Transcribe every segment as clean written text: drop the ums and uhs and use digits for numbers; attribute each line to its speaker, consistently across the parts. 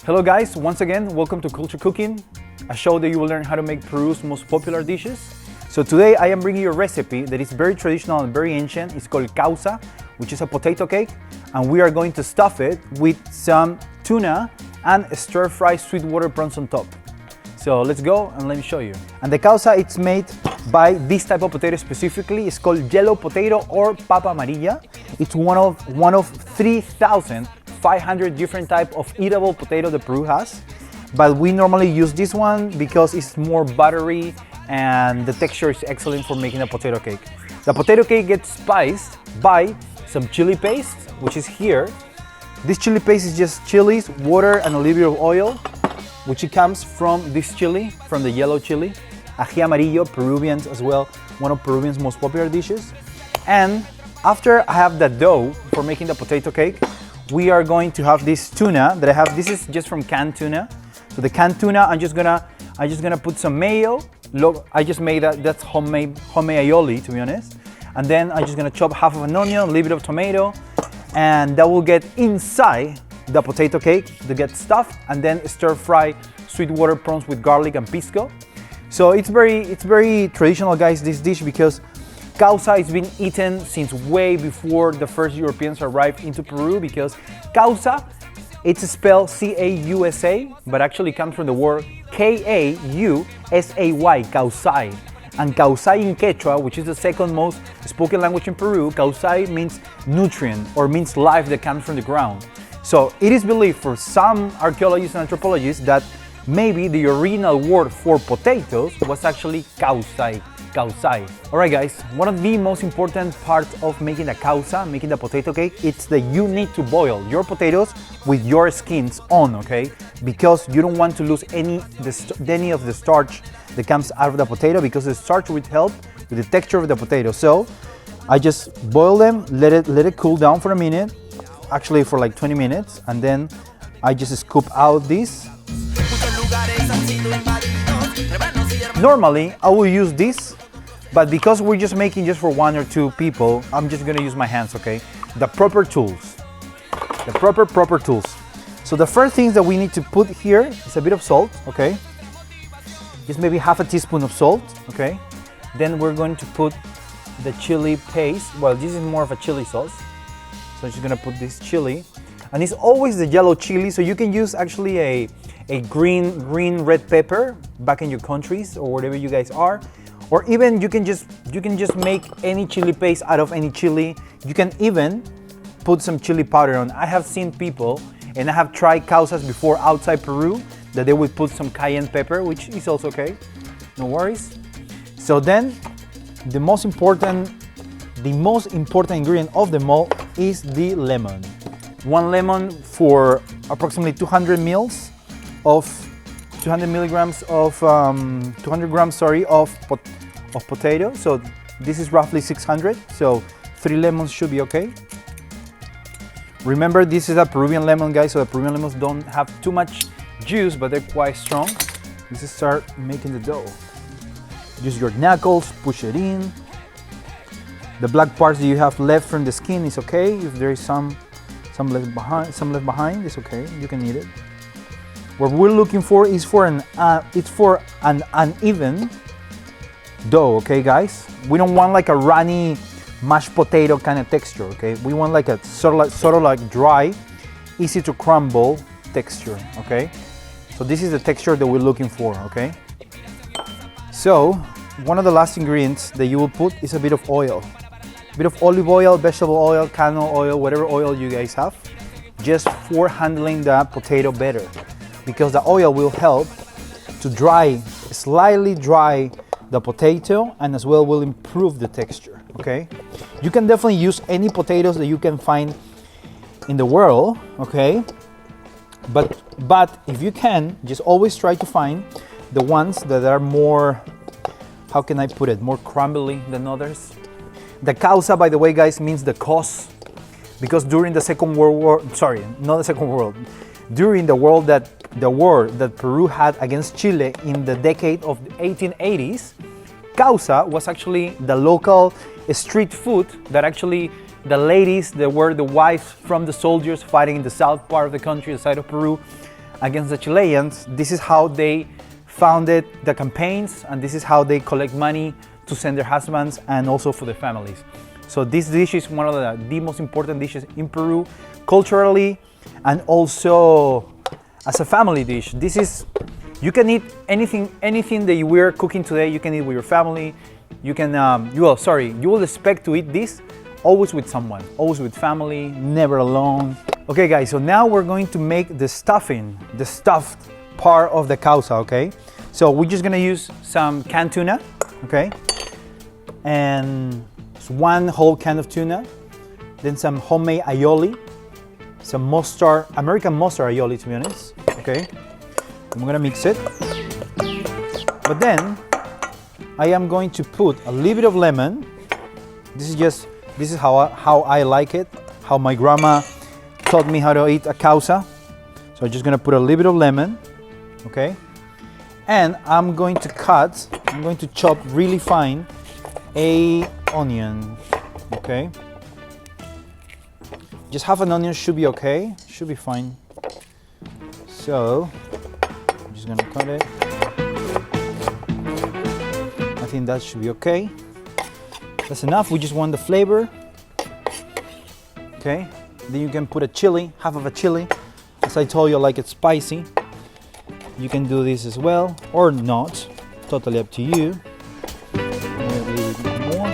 Speaker 1: Hello guys, once again, welcome to Culture Cooking, a show that you will learn how to make Peru's most popular dishes. So today I am bringing you a recipe that is very traditional and very ancient. It's called causa, which is a potato cake, and we are going to stuff it with some tuna and stir-fry sweetwater prawns on top. So let's go and let me show you. And the causa, it's made by this type of potato specifically. It's called yellow potato or papa amarilla. It's one of 3,500 different type of eatable potato that Peru has. But we normally use this one because it's more buttery and the texture is excellent for making a potato cake. The potato cake gets spiced by some chili paste, which is here. This chili paste is just chilies, water, and a little bit of oil, which it comes from this chili, from the yellow chili. Ají amarillo, Peruvians as well, one of Peruvians' most popular dishes. And after I have the dough for making the potato cake, we are going to have this tuna that I have. This is just from canned tuna. So the canned tuna, I'm just gonna put some mayo. Look, I just made that's homemade aioli, to be honest. And then I'm just gonna chop half of an onion, a little bit of tomato, and that will get inside the potato cake to get stuffed, and then stir fry sweetwater prawns with garlic and pisco. So it's very traditional, guys, this dish, because causa has been eaten since way before the first Europeans arrived into Peru, because causa, it's spelled C-A-U-S-A, but actually comes from the word K-A-U-S-A-Y, KAUSAY. And KAUSAY in Quechua, which is the second most spoken language in Peru, KAUSAY means nutrient or means life that comes from the ground. So it is believed for some archaeologists and anthropologists that maybe the original word for potatoes was actually KAUSAY. Alright guys, one of the most important parts of making the causa, making the potato cake, it's that you need to boil your potatoes with your skins on, okay? Because you don't want to lose any of the starch that comes out of the potato, because the starch would help with the texture of the potato. So I just boil them, let it cool down for a minute, actually for like 20 minutes, and then I just scoop out this. Normally I will use this, but because we're just making just for one or two people, I'm just gonna use my hands, okay? The proper tools. The proper tools. So the first things that we need to put here is a bit of salt, okay? Just maybe half a teaspoon of salt, okay? Then we're going to put the chili paste. Well, this is more of a chili sauce. So I'm just gonna put this chili. And it's always the yellow chili, so you can use actually a green red pepper back in your countries or wherever you guys are. Or even you can just make any chili paste out of any chili. You can even put some chili powder on. I have seen people, and I have tried causas before outside Peru, that they would put some cayenne pepper, which is also okay, no worries. So then the most important ingredient of them all is the lemon. One lemon for approximately 200 milligrams of potato. So this is roughly 600. So 3 lemons should be okay. Remember, this is a Peruvian lemon, guys. So the Peruvian lemons don't have too much juice, but they're quite strong. Let's just start making the dough. Use your knuckles, push it in. The black parts that you have left from the skin is okay. If there is some left behind, it's okay. You can eat it. What we're looking for is for an uneven dough, okay, guys? We don't want like a runny mashed potato kind of texture, okay? We want like a sort of like dry, easy to crumble texture, okay? So this is the texture that we're looking for, okay? So one of the last ingredients that you will put is a bit of oil. A bit of olive oil, vegetable oil, canola oil, whatever oil you guys have, just for handling the potato better, because the oil will help to slightly dry the potato, and as well will improve the texture, okay? You can definitely use any potatoes that you can find in the world, okay? But if you can, just always try to find the ones that are more, how can I put it, more crumbly than others. The causa, by the way, guys, means the cause, because during the Second World War, during the war that Peru had against Chile in the decade of the 1880s, causa was actually the local street food that actually the ladies that were the wives from the soldiers fighting in the south part of the country, the side of Peru, against the Chileans. This is how they founded the campaigns, and this is how they collect money to send their husbands and also for their families. So this dish is one of the most important dishes in Peru, culturally, and also as a family dish. This is, you can eat anything that we're cooking today, you can eat with your family. You can, you will expect to eat this always with someone, always with family, never alone. Okay guys, so now we're going to make the stuffing, the stuffed part of the causa, okay? So we're just gonna use some canned tuna, okay? And it's one whole can of tuna, then some homemade aioli, some mustard, American mustard aioli to be honest, okay? I'm gonna mix it. But then, I am going to put a little bit of lemon. This is how I like it, how my grandma taught me how to eat a causa. So I'm just gonna put a little bit of lemon, okay? And I'm going to chop really fine an onion, okay? Just half an onion should be okay, should be fine. So, I'm just gonna cut it. I think that should be okay. That's enough. We just want the flavor. Okay. Then you can put a chili, half of a chili. As I told you, I like it spicy. You can do this as well or not. Totally up to you. Maybe a little bit more.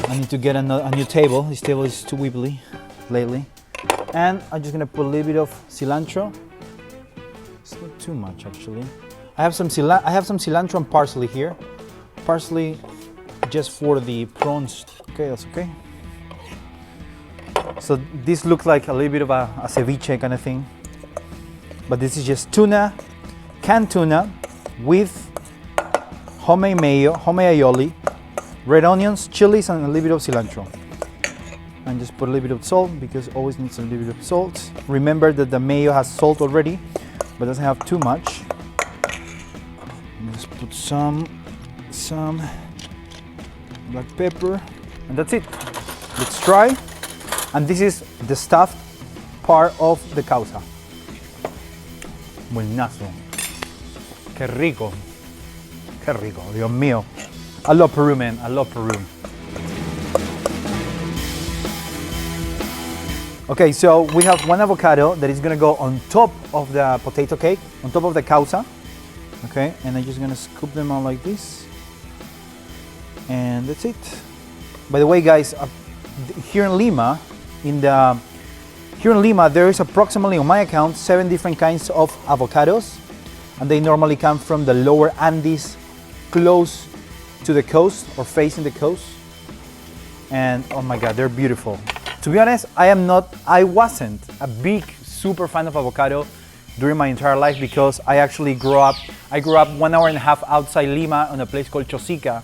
Speaker 1: I need to get a new table. This table is too wibbly lately. And I'm just gonna put a little bit of cilantro. It's not too much actually. I have some cilantro and parsley here. Parsley just for the prawns. Okay, that's okay. So this looks like a little bit of a ceviche kind of thing. But this is just tuna, canned tuna with homemade mayo, homemade aioli, red onions, chilies, and a little bit of cilantro. And just put a little bit of salt because always needs a little bit of salt. Remember that the mayo has salt already, but doesn't have too much. Just put some black pepper, and that's it. Let's try. And this is the stuffed part of the causa. Buenazo. Qué rico. Qué rico, Dios mío. I love Peru, man. I love Peru. Okay, so we have one avocado that is gonna go on top of the potato cake, on top of the causa. Okay, and I'm just gonna scoop them out like this. And that's it. By the way, guys, here in Lima, there is approximately, on my account, 7 different kinds of avocados, and they normally come from the lower Andes, close to the coast or facing the coast. And oh my God, they're beautiful. To be honest, I wasn't a big super fan of avocado during my entire life because I grew up 1.5 hours outside Lima on a place called Musica,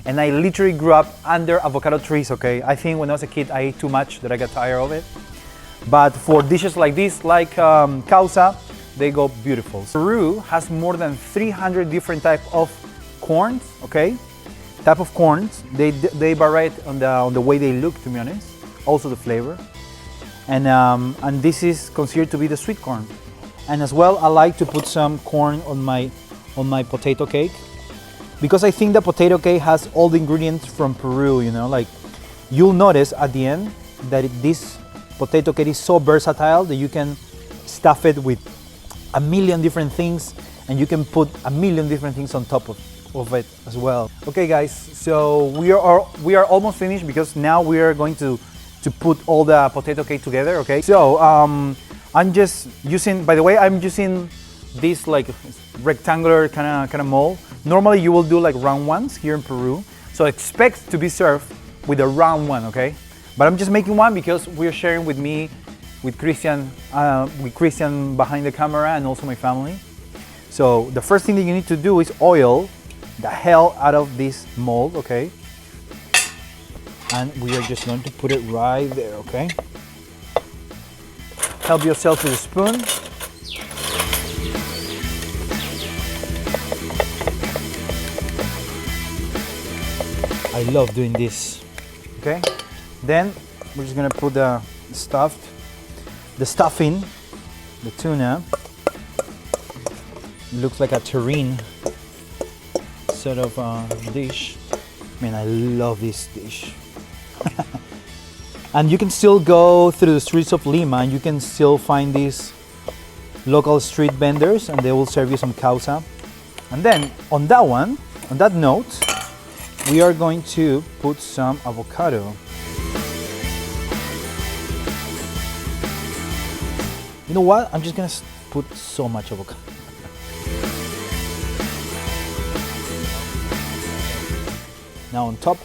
Speaker 1: and I literally grew up under avocado trees, okay? I think when I was a kid I ate too much that I got tired of it. But for dishes like this, like causa, they go beautiful. Peru has more than 300 different types of corns, okay? Type of corns. They vary on the way they look, to be honest. Also the flavor. And this is considered to be the sweet corn. And as well, I like to put some corn on my potato cake because I think the potato cake has all the ingredients from Peru, you know, like you'll notice at the end that this potato cake is so versatile that you can stuff it with a million different things and you can put a million different things on top of it as well. Okay guys, so we are almost finished because now we are going to put all the potato cake together, okay? So I'm just using, by the way, I'm using this like rectangular kind of mold. Normally you will do like round ones here in Peru. So expect to be served with a round one, okay? But I'm just making one because we're sharing with me, with Christian behind the camera and also my family. So the first thing that you need to do is oil the hell out of this mold, okay? And we are just going to put it right there, okay? Help yourself with a spoon. I love doing this, okay? Then we're just gonna put the stuffing the tuna. It looks like a terrine sort of dish. Man, I love this dish. And you can still go through the streets of Lima and you can still find these local street vendors and they will serve you some causa. And then on that note, we are going to put some avocado. You know what? I'm just gonna put so much avocado. Now on top.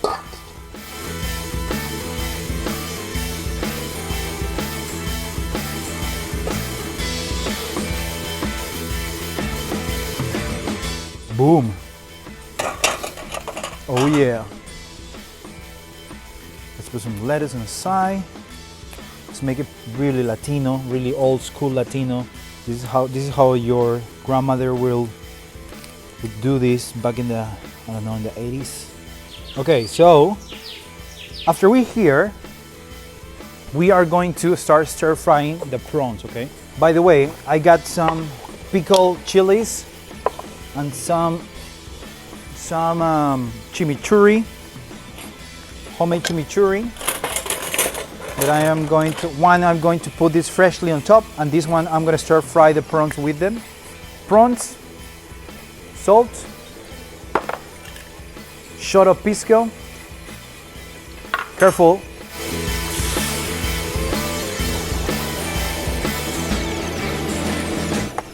Speaker 1: Boom. Oh yeah. Let's put some lettuce on the side. Let's make it really Latino, really old school Latino. This is how your grandmother would do this back in the, I don't know, in the 80s. Okay, so after we are going to start stir frying the prawns, okay? By the way, I got some pickled chilies and some chimichurri, homemade chimichurri. That I'm going to put this freshly on top, and this one I'm going to stir fry the prawns with them. Prawns, salt, shot of pisco. Careful.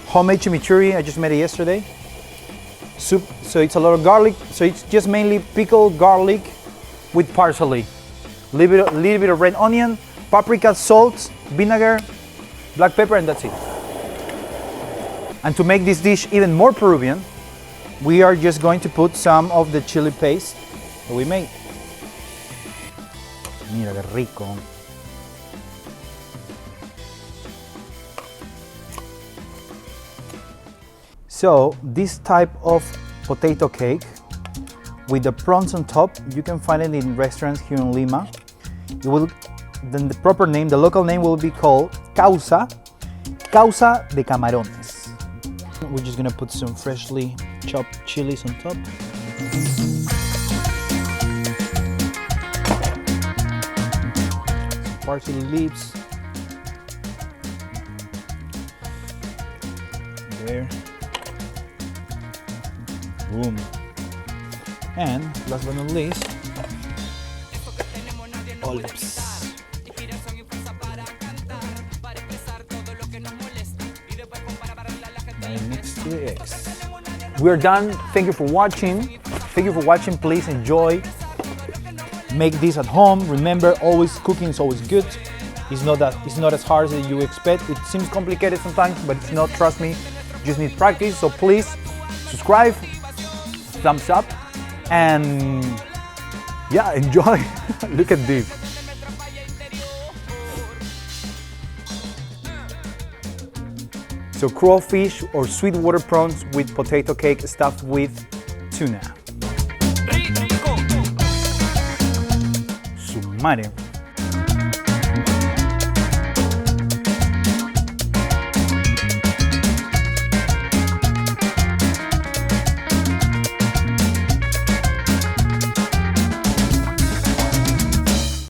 Speaker 1: Homemade chimichurri, I just made it yesterday. Soup, so it's a lot of garlic, so it's just mainly pickled garlic with parsley. Little bit of red onion, paprika, salt, vinegar, black pepper, and that's it. And to make this dish even more Peruvian, we are just going to put some of the chili paste that we made. Mira qué rico. So this type of potato cake with the prawns on top, you can find it in restaurants here in Lima. Then the proper name, the local name will be called Causa de Camarones. We're just gonna put some freshly chopped chilies on top. Some parsley leaves. There. Boom. And last but not least, olives. Now mix the eggs. We're done. Thank you for watching. Please enjoy. Make this at home. Remember, always cooking is always good. It's not as hard as you expect. It seems complicated sometimes, but it's not. Trust me. You just need practice. So please subscribe, thumbs up, and yeah, enjoy. Look at this. So crawfish or sweetwater prawns with potato cake stuffed with tuna. Su madre.